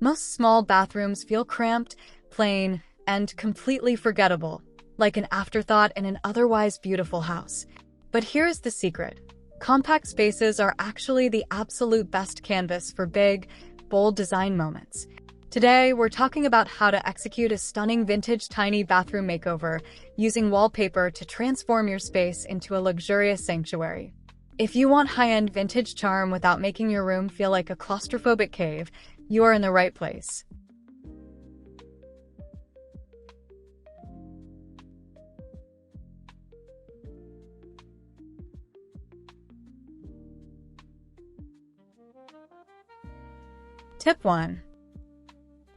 Most small bathrooms feel cramped, plain, and completely forgettable, like an afterthought in an otherwise beautiful house. But here's the secret. Compact spaces are actually the absolute best canvas for big, bold design moments. Today, we're talking about how to execute a stunning vintage tiny bathroom makeover using wallpaper to transform your space into a luxurious sanctuary. If you want high-end vintage charm without making your room feel like a claustrophobic cave, you are in the right place. Tip 1.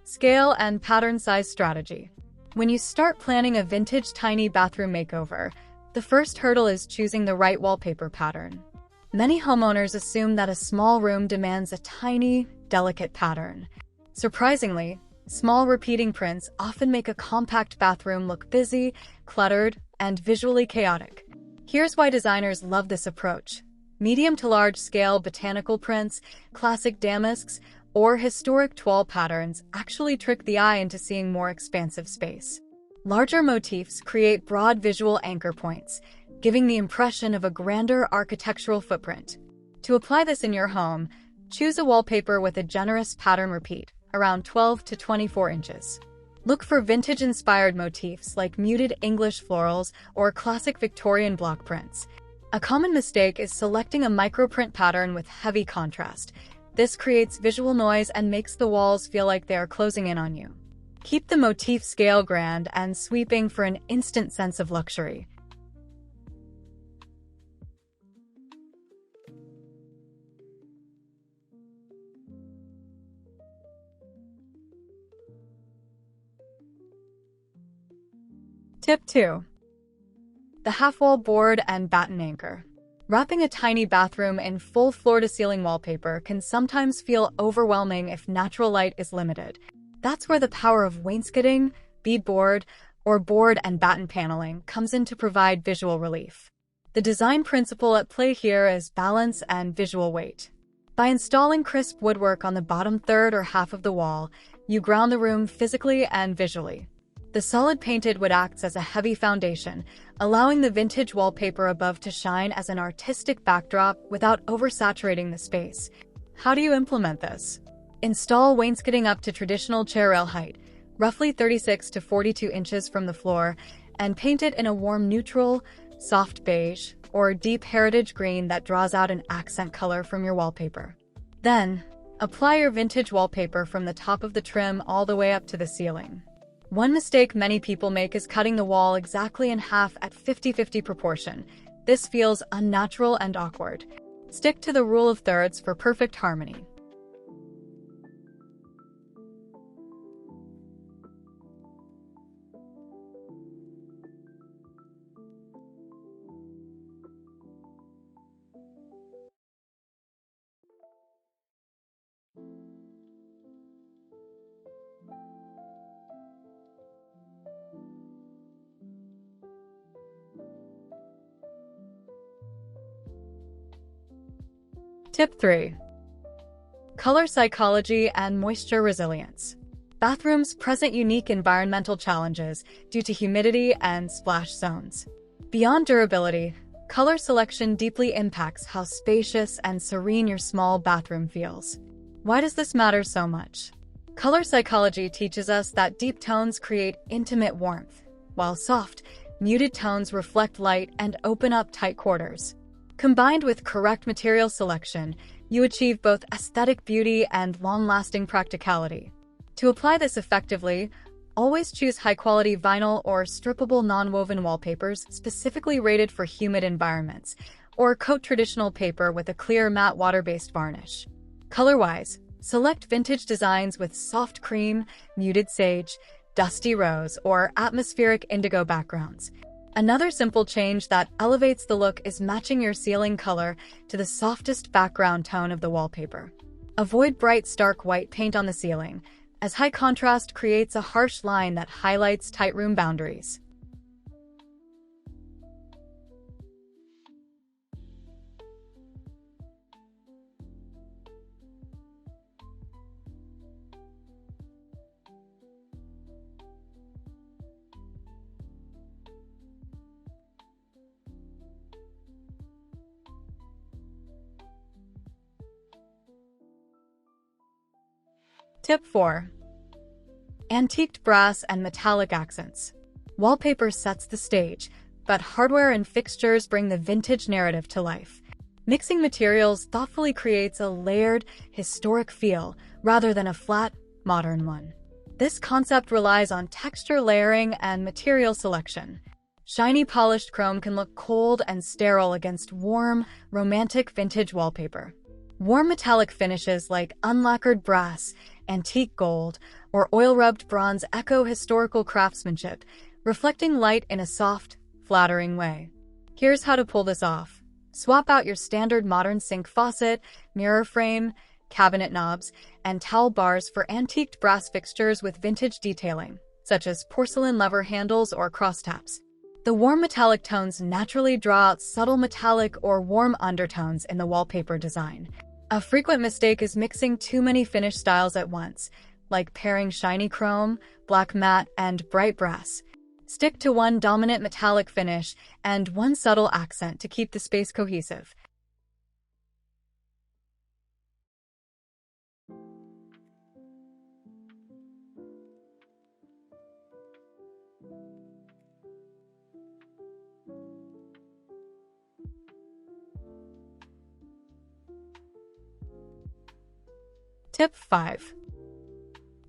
Scale and pattern size strategy. When you start planning a vintage tiny bathroom makeover, the first hurdle is choosing the right wallpaper pattern. Many homeowners assume that a small room demands a tiny, delicate pattern. Surprisingly, small repeating prints often make a compact bathroom look busy, cluttered, and visually chaotic. Here's why designers love this approach. Medium to large scale botanical prints, classic damasks, or historic toile patterns actually trick the eye into seeing more expansive space. Larger motifs create broad visual anchor points, giving the impression of a grander architectural footprint. To apply this in your home, choose a wallpaper with a generous pattern repeat, around 12 to 24 inches. Look for vintage-inspired motifs like muted English florals or classic Victorian block prints. A common mistake is selecting a microprint pattern with heavy contrast. This creates visual noise and makes the walls feel like they are closing in on you. Keep the motif scale grand and sweeping for an instant sense of luxury. Tip 2. The half-wall board and batten anchor. Wrapping a tiny bathroom in full floor-to-ceiling wallpaper can sometimes feel overwhelming if natural light is limited. That's where the power of wainscoting, beadboard, or board and batten paneling comes in to provide visual relief. The design principle at play here is balance and visual weight. By installing crisp woodwork on the bottom third or half of the wall, you ground the room physically and visually. The solid painted wood acts as a heavy foundation, allowing the vintage wallpaper above to shine as an artistic backdrop without oversaturating the space. How do you implement this? Install wainscoting up to traditional chair rail height, roughly 36 to 42 inches from the floor, and paint it in a warm neutral, soft beige, or deep heritage green that draws out an accent color from your wallpaper. Then, apply your vintage wallpaper from the top of the trim all the way up to the ceiling. One mistake many people make is cutting the wall exactly in half at 50-50 proportion. This feels unnatural and awkward. Stick to the rule of thirds for perfect harmony. Tip 3. Color psychology and moisture resilience. Bathrooms present unique environmental challenges due to humidity and splash zones. Beyond durability, color selection deeply impacts how spacious and serene your small bathroom feels. Why does this matter so much? Color psychology teaches us that deep tones create intimate warmth, while soft, muted tones reflect light and open up tight quarters. Combined with correct material selection, you achieve both aesthetic beauty and long-lasting practicality. To apply this effectively, always choose high-quality vinyl or strippable non-woven wallpapers specifically rated for humid environments, or coat traditional paper with a clear matte water-based varnish. Color-wise, select vintage designs with soft cream, muted sage, dusty rose, or atmospheric indigo backgrounds. Another simple change that elevates the look is matching your ceiling color to the softest background tone of the wallpaper. Avoid bright, stark white paint on the ceiling, as high contrast creates a harsh line that highlights tight room boundaries. Tip 4. Antiqued brass and metallic accents. Wallpaper sets the stage, but hardware and fixtures bring the vintage narrative to life. Mixing materials thoughtfully creates a layered, historic feel rather than a flat, modern one. This concept relies on texture layering and material selection. Shiny polished chrome can look cold and sterile against warm, romantic vintage wallpaper. Warm metallic finishes like unlacquered brass, antique gold, or oil-rubbed bronze echo historical craftsmanship, reflecting light in a soft, flattering way. Here's how to pull this off. Swap out your standard modern sink faucet, mirror frame, cabinet knobs, and towel bars for antiqued brass fixtures with vintage detailing, such as porcelain lever handles or crosstaps. The warm metallic tones naturally draw out subtle metallic or warm undertones in the wallpaper design. A frequent mistake is mixing too many finish styles at once, like pairing shiny chrome, black matte, and bright brass. Stick to one dominant metallic finish and one subtle accent to keep the space cohesive. Tip 5.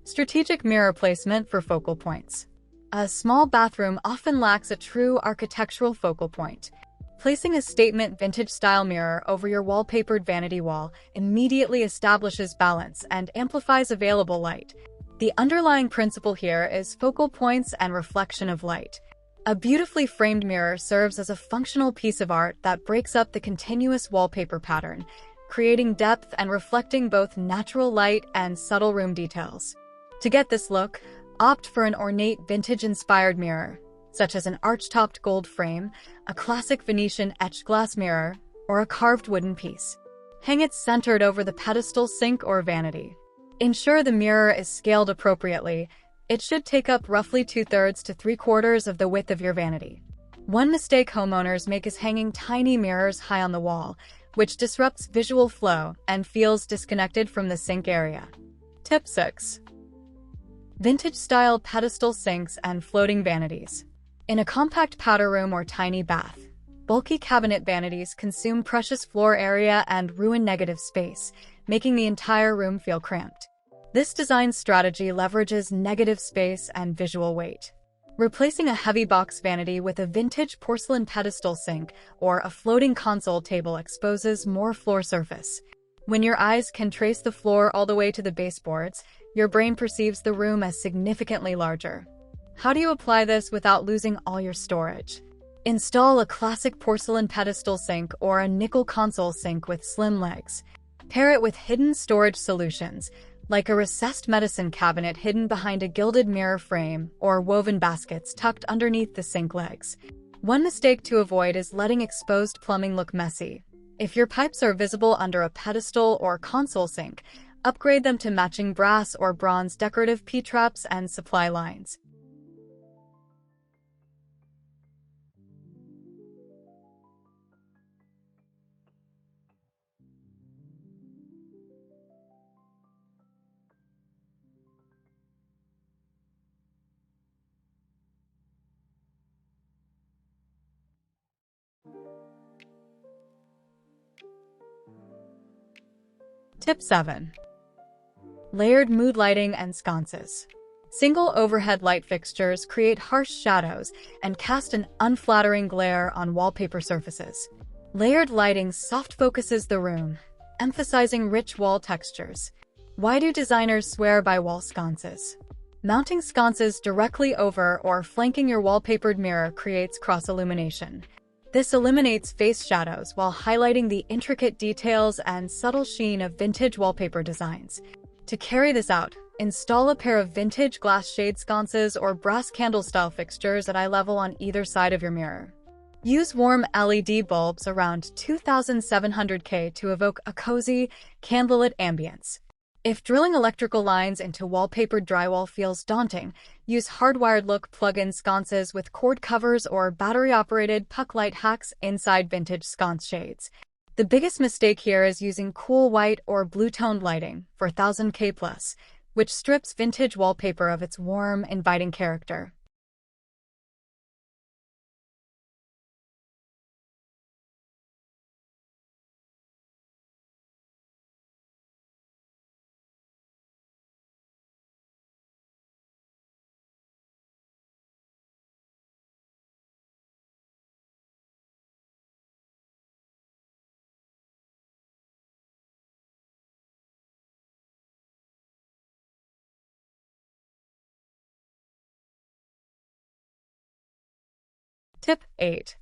Strategic mirror placement for focal points. A small bathroom often lacks a true architectural focal point. Placing a statement vintage-style mirror over your wallpapered vanity wall immediately establishes balance and amplifies available light. The underlying principle here is focal points and reflection of light. A beautifully framed mirror serves as a functional piece of art that breaks up the continuous wallpaper pattern, creating depth and reflecting both natural light and subtle room details. To get this look, opt for an ornate vintage-inspired mirror, such as an arch-topped gold frame, a classic Venetian etched glass mirror, or a carved wooden piece. Hang it centered over the pedestal sink or vanity. Ensure the mirror is scaled appropriately. It should take up roughly 2/3 to 3/4 of the width of your vanity. One mistake homeowners make is hanging tiny mirrors high on the wall, which disrupts visual flow and feels disconnected from the sink area. Tip 6. Vintage-style pedestal sinks and floating vanities. In a compact powder room or tiny bath, bulky cabinet vanities consume precious floor area and ruin negative space, making the entire room feel cramped. This design strategy leverages negative space and visual weight. Replacing a heavy box vanity with a vintage porcelain pedestal sink or a floating console table exposes more floor surface. When your eyes can trace the floor all the way to the baseboards, your brain perceives the room as significantly larger. How do you apply this without losing all your storage? Install a classic porcelain pedestal sink or a nickel console sink with slim legs. Pair it with hidden storage solutions, like a recessed medicine cabinet hidden behind a gilded mirror frame or woven baskets tucked underneath the sink legs. One mistake to avoid is letting exposed plumbing look messy. If your pipes are visible under a pedestal or console sink, upgrade them to matching brass or bronze decorative P-traps and supply lines. Tip 7. Layered mood lighting and sconces. Single overhead light fixtures create harsh shadows and cast an unflattering glare on wallpaper surfaces. Layered lighting soft focuses the room, emphasizing rich wall textures. Why do designers swear by wall sconces? Mounting sconces directly over or flanking your wallpapered mirror creates cross-illumination. This eliminates face shadows while highlighting the intricate details and subtle sheen of vintage wallpaper designs. To carry this out, install a pair of vintage glass shade sconces or brass candle-style fixtures at eye level on either side of your mirror. Use warm LED bulbs around 2700 K to evoke a cozy, candlelit ambience. If drilling electrical lines into wallpapered drywall feels daunting, use hardwired look plug-in sconces with cord covers or battery-operated puck light hacks inside vintage sconce shades. The biggest mistake here is using cool white or blue-toned lighting for 1000 K+. which strips vintage wallpaper of its warm, inviting character. Tip 8.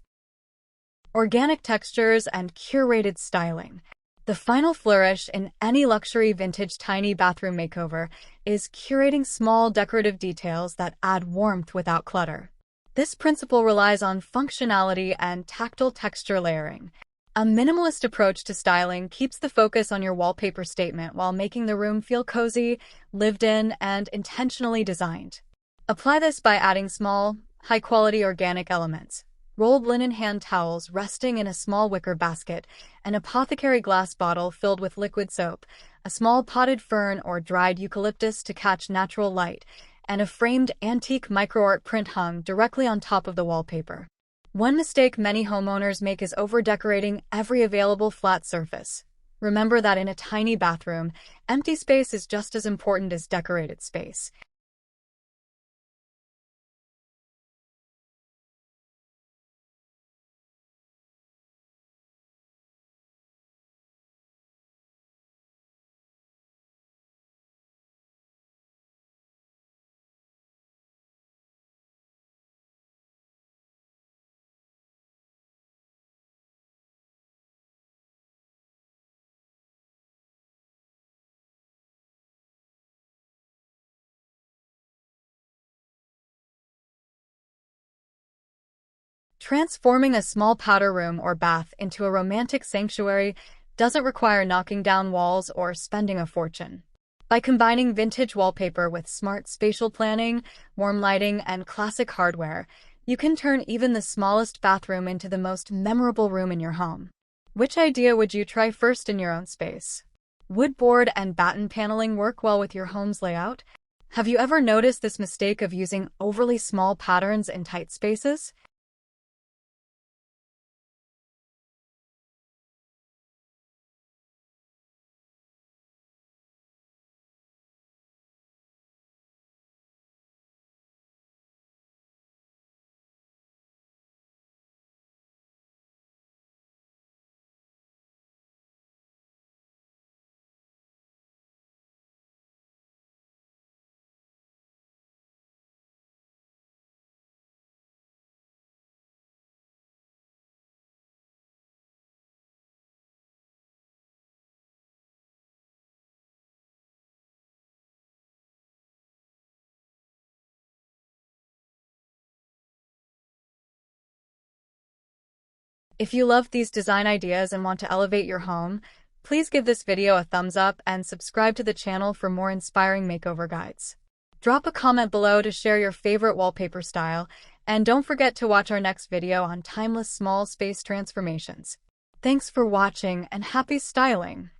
Organic textures and curated styling. The final flourish in any luxury vintage tiny bathroom makeover is curating small decorative details that add warmth without clutter. This principle relies on functionality and tactile texture layering. A minimalist approach to styling keeps the focus on your wallpaper statement while making the room feel cozy, lived in, and intentionally designed. Apply this by adding small, high-quality organic elements. Rolled linen hand towels resting in a small wicker basket, an apothecary glass bottle filled with liquid soap, a small potted fern or dried eucalyptus to catch natural light, and a framed antique microart print hung directly on top of the wallpaper. One mistake many homeowners make is over-decorating every available flat surface. Remember that in a tiny bathroom, empty space is just as important as decorated space. Transforming a small powder room or bath into a romantic sanctuary doesn't require knocking down walls or spending a fortune. By combining vintage wallpaper with smart spatial planning, warm lighting, and classic hardware, you can turn even the smallest bathroom into the most memorable room in your home. Which idea would you try first in your own space? Would board and batten paneling work well with your home's layout? Have you ever noticed this mistake of using overly small patterns in tight spaces? If you love these design ideas and want to elevate your home, please give this video a thumbs up and subscribe to the channel for more inspiring makeover guides. Drop a comment below to share your favorite wallpaper style, and don't forget to watch our next video on timeless small space transformations. Thanks for watching and happy styling!